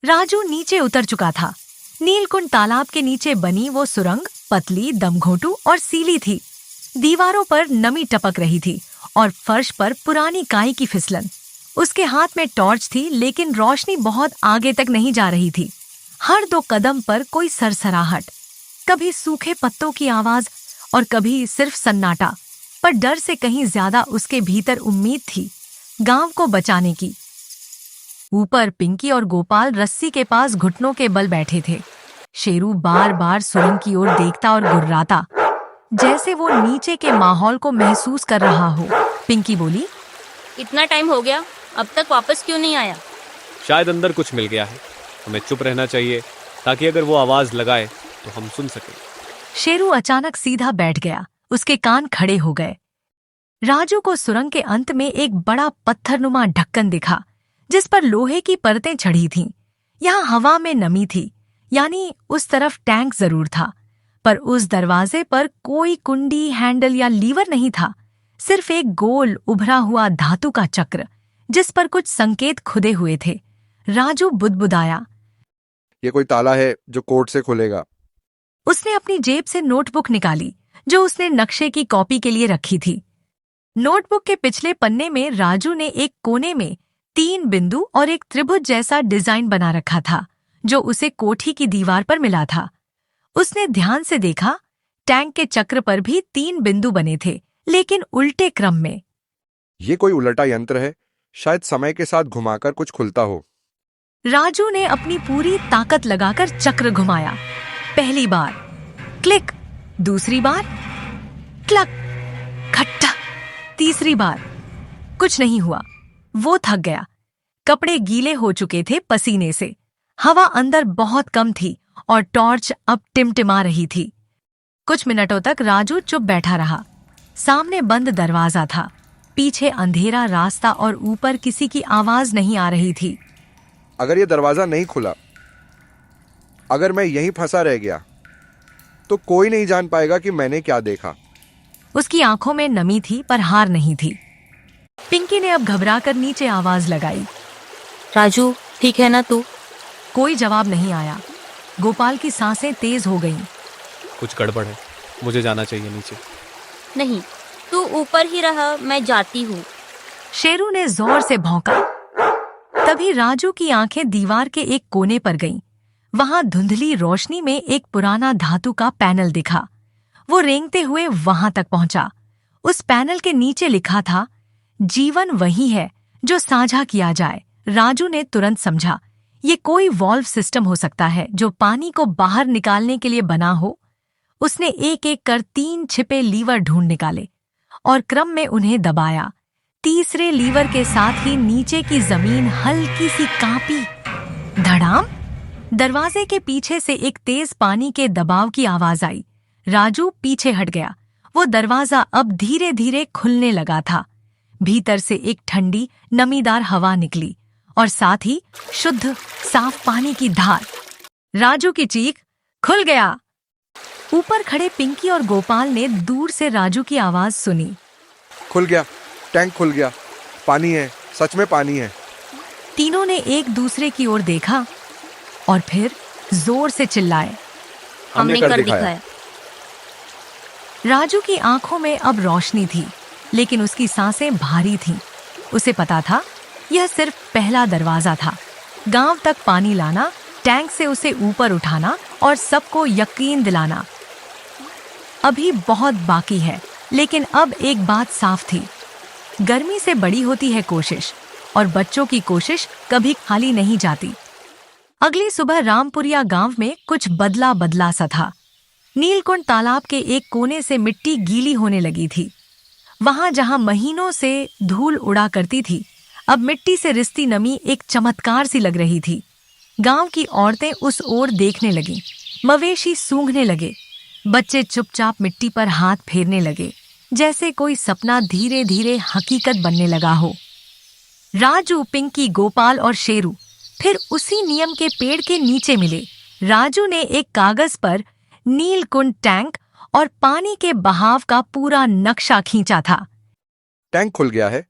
राजू नीचे उतर चुका था। नीलकुंड तालाब के नीचे बनी वो सुरंग पतली, दमघोंटू और सीली थी। दीवारों पर नमी टपक रही थी और फर्श पर पुरानी काई की फिसलन। उसके हाथ में टॉर्च थी, लेकिन रोशनी बहुत आगे तक नहीं जा रही थी। हर 2 कदम पर कोई सरसराहट, कभी सूखे पत्तों की आवाज और कभी सिर्फ सन्नाटा। पर डर से कहीं ज्यादा उसके भीतर उम्मीद थी, गांव को बचाने की। ऊपर पिंकी और गोपाल रस्सी के पास घुटनों के बल बैठे थे। शेरू बार बार सुरंग की ओर देखता और गुर्राता, जैसे वो नीचे के माहौल को महसूस कर रहा हो। पिंकी बोली, इतना टाइम हो गया, अब तक वापस क्यों नहीं आया? शायद अंदर कुछ मिल गया है। हमें चुप रहना चाहिए ताकि अगर वो आवाज लगाए तो हम सुन सकें। शेरू अचानक सीधा बैठ गया, उसके कान खड़े हो गए। राजू को सुरंग के अंत में एक बड़ा पत्थरनुमा ढक्कन दिखा, जिस पर लोहे की परतें चढ़ी थीं। यहाँ हवा में नमी थी, यानी उस तरफ टैंक जरूर था। पर उस दरवाजे पर कोई कुंडी, हैंडल या लीवर नहीं था। सिर्फ एक गोल उभरा हुआ धातु का चक्र, जिस पर कुछ संकेत खुदे हुए थे। राजू बुदबुदाया, ये कोई ताला है जो कोड से खुलेगा। उसने अपनी जेब से नोटबुक निकाली, जो उसने नक्शे की कॉपी के लिए रखी थी। नोटबुक के पिछले पन्ने में राजू ने एक कोने में 3 बिंदु और एक त्रिभुज जैसा डिजाइन बना रखा था, जो उसे कोठी की दीवार पर मिला था। उसने ध्यान से देखा, टैंक के चक्र पर भी 3 बिंदु बने थे, लेकिन उल्टे क्रम में। ये कोई उलटा यंत्र है, शायद समय के साथ घुमाकर कुछ खुलता हो। राजू ने अपनी पूरी ताकत लगाकर चक्र घुमाया। पहली बार क्लिक, दूसरी बार क्लक, खट्टा, तीसरी बार कुछ नहीं हुआ। वो थक गया। कपड़े गीले हो चुके थे पसीने से। हवा अंदर बहुत कम थी और टॉर्च अब टिमटिमा रही थी। कुछ मिनटों तक राजू चुप बैठा रहा। सामने बंद दरवाजा था, पीछे अंधेरा रास्ता और ऊपर किसी की आवाज नहीं आ रही थी। अगर ये दरवाजा नहीं खुला, अगर मैं यहीं फंसा रह गया, तो कोई नहीं जान पाएगा कि मैंने क्या देखा। उसकी आंखों में नमी थी, पर हार नहीं थी। पिंकी ने अब घबराकर नीचे आवाज लगाई, राजू, ठीक है ना तू? कोई जवाब नहीं आया। गोपाल की सांसें तेज हो गईं। कुछ गड़बड़ है, मुझे जाना चाहिए नीचे। नहीं, तू ऊपर ही रहा, मैं जाती हूँ। शेरू ने जोर से भौंका। तभी राजू की आंखें दीवार के एक कोने पर गईं। वहां धुंधली रोशनी में एक पुराना धातु का पैनल दिखा। वो रेंगते हुए वहां तक पहुंचा। उस पैनल के नीचे लिखा था, जीवन वही है जो साझा किया जाए। राजू ने तुरंत समझा, ये कोई वॉल्व सिस्टम हो सकता है जो पानी को बाहर निकालने के लिए बना हो। उसने एक एक कर 3 छिपे लीवर ढूंढ निकाले और क्रम में उन्हें दबाया। तीसरे लीवर के साथ ही नीचे की जमीन हल्की सी कांपी। धड़ाम! दरवाजे के पीछे से एक तेज पानी के दबाव की आवाज आई। राजू पीछे हट गया। वो दरवाजा अब धीरे धीरे खुलने लगा था। भीतर से एक ठंडी, नमीदार हवा निकली और साथ ही शुद्ध, साफ पानी की धार। राजू की चीख, खुल गया! ऊपर खड़े पिंकी और गोपाल ने दूर से राजू की आवाज सुनी। खुल गया, टैंक खुल गया, पानी है, सच में पानी है। तीनों ने एक दूसरे की ओर देखा और फिर जोर से चिल्लाए, हमने कर दिखाया। राजू की आंखों में अब रोशनी थी, लेकिन उसकी सांसें भारी थीं। उसे पता था, यह सिर्फ पहला दरवाजा था। गांव तक पानी लाना, टैंक से उसे ऊपर उठाना और सबको यकीन दिलाना। अभी बहुत बाकी है, लेकिन अब एक बात साफ थी, गर्मी से बड़ी होती है कोशिश, और बच्चों की कोशिश कभी खाली नहीं जाती। अगली सुबह रामपुरिया गांव में कुछ बदला बदला सा था। नीलकुंड तालाब के एक कोने से मिट्टी गीली होने लगी थी। वहां जहां महीनों से धूल उड़ा करती थी, अब मिट्टी से रिश्ती नमी एक चमत्कार सी लग रही थी। गांव की औरतें उस ओर देखने लगीं, मवेशी सूंघने लगे, बच्चे चुपचाप मिट्टी पर हाथ फेरने लगे, जैसे कोई सपना धीरे धीरे हकीकत बनने लगा हो। राजू, पिंकी, गोपाल और शेरू फिर उसी नियम के पेड़ के नीचे मिले। राजू ने एक कागज पर नीलकुंड टैंक और पानी के बहाव का पूरा नक्शा खींचा था। टैंक खुल गया है,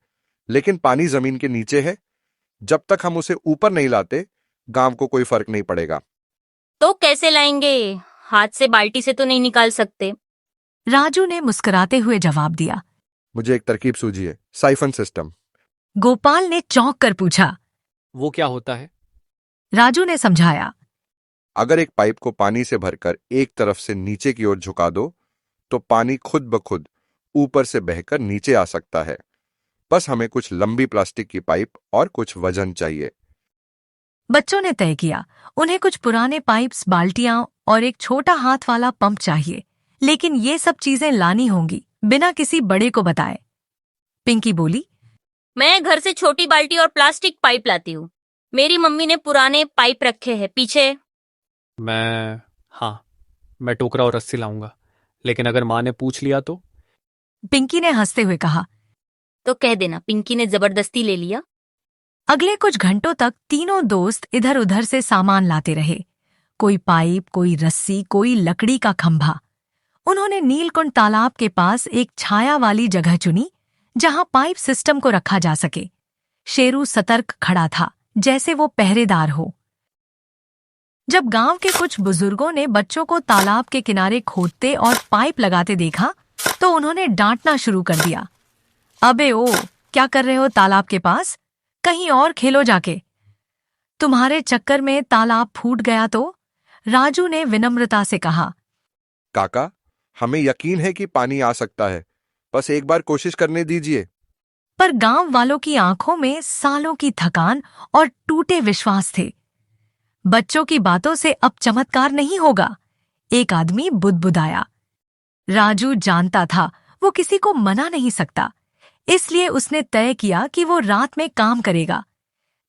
लेकिन पानी जमीन के नीचे है। जब तक हम उसे ऊपर नहीं लाते, गांव को कोई फर्क नहीं पड़ेगा। तो कैसे लाएंगे? हाथ से बाल्टी से तो नहीं निकाल सकते। राजू ने मुस्कुराते हुए जवाब दिया। मुझे एक तरकीब सूझी है, साइफन सिस्टम। गोपाल ने चौंक कर पूछा। वो क्या होता है? राजू ने समझाया। अगर एक पाइप को पानी से भरकर एक तरफ से नीचे की ओर झुका दो तो पानी खुद ब खुद ऊपर से बहकर नीचे आ सकता है। बस हमें कुछ लंबी प्लास्टिक की पाइप और कुछ वजन चाहिए। बच्चों ने तय किया उन्हें कुछ पुराने पाइप्स, बाल्टियां और एक छोटा हाथ वाला पंप चाहिए, लेकिन ये सब चीजें लानी होंगी बिना किसी बड़े को बताए। पिंकी बोली। मैं घर से छोटी बाल्टी और प्लास्टिक पाइप लाती हूँ। मेरी मम्मी ने पुराने पाइप रखे हैं पीछे। मैं टोकरा और रस्सी लाऊंगा, लेकिन अगर माँ ने पूछ लिया तो? पिंकी ने हंसते हुए कहा। तो कह देना पिंकी ने जबरदस्ती ले लिया। अगले कुछ घंटों तक तीनों दोस्त इधर उधर से सामान लाते रहे। कोई पाइप, कोई रस्सी, कोई लकड़ी का खंभा। उन्होंने नीलकुंड तालाब के पास एक छाया वाली जगह चुनी जहां पाइप सिस्टम को रखा जा सके। शेरू सतर्क खड़ा था, जैसे वो पहरेदार हो। जब गांव के कुछ बुजुर्गों ने बच्चों को तालाब के किनारे खोदते और पाइप लगाते देखा तो उन्होंने डांटना शुरू कर दिया। अबे ओ, क्या कर रहे हो तालाब के पास? कहीं और खेलो जाके। तुम्हारे चक्कर में तालाब फूट गया तो? राजू ने विनम्रता से कहा। काका, हमें यकीन है कि पानी आ सकता है, बस एक बार कोशिश करने दीजिए। पर गांव वालों की आंखों में सालों की थकान और टूटे विश्वास थे। बच्चों की बातों से अब चमत्कार नहीं होगा, एक आदमी बुदबुदाया। राजू जानता था वो किसी को मना नहीं सकता, इसलिए उसने तय किया कि वो रात में काम करेगा।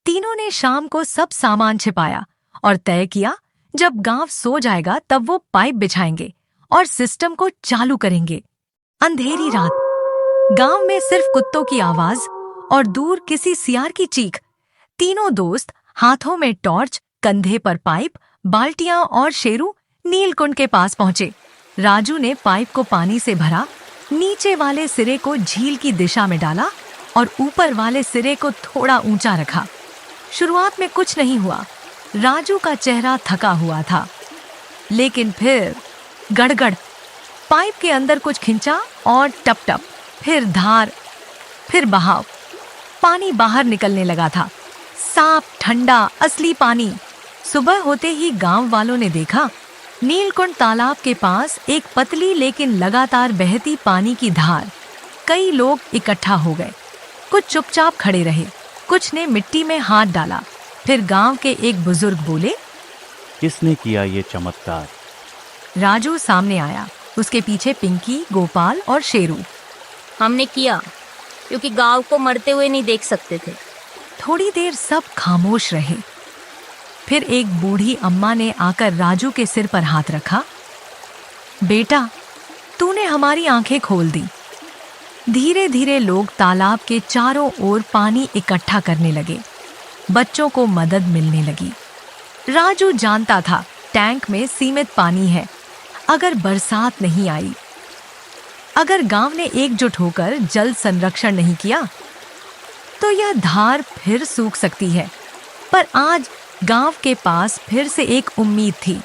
तीनों ने शाम को सब सामान छिपाया और तय किया जब गांव सो जाएगा तब वो पाइप बिछाएंगे और सिस्टम को चालू करेंगे। अंधेरी रात, गांव में सिर्फ कुत्तों की आवाज और दूर किसी सियार की चीख। तीनों दोस्त हाथों में टॉर्च, कंधे पर पाइप, बाल्टियां और शेरू नीलकुंड के पास पहुंचे। राजू ने पाइप को पानी से भरा, नीचे वाले सिरे को झील की दिशा में डाला और ऊपर वाले सिरे को थोड़ा ऊंचा रखा। शुरुआत में कुछ नहीं हुआ। राजू का चेहरा थका हुआ था, लेकिन फिर गड़गड़। पाइप के अंदर कुछ खिंचा और टप टप, फिर धार, फिर बहाव। पानी बाहर निकलने लगा था, साफ, ठंडा, असली पानी। सुबह होते ही गांव वालों ने देखा नीलकुंड तालाब के पास एक पतली लेकिन लगातार बहती पानी की धार। कई लोग इकट्ठा हो गए। कुछ चुपचाप खड़े रहे, कुछ ने मिट्टी में हाथ डाला। फिर गांव के एक बुजुर्ग बोले। किसने किया ये चमत्कार? राजू सामने आया, उसके पीछे पिंकी, गोपाल और शेरू। हमने किया, क्योंकि गांव को मरते हुए नहीं देख सकते थे। थोड़ी देर सब खामोश रहे। फिर एक बूढ़ी अम्मा ने आकर राजू के सिर पर हाथ रखा। बेटा, तूने हमारी आंखें खोल दी। धीरे धीरे लोग तालाब के चारों ओर पानी इकट्ठा करने लगे। बच्चों को मदद मिलने लगी। राजू जानता था टैंक में सीमित पानी है। अगर बरसात नहीं आई, अगर गांव ने एकजुट होकर जल संरक्षण नहीं किया, तो यह धार फिर सूख सकती है। पर आज गांव के पास फिर से एक उम्मीद थी।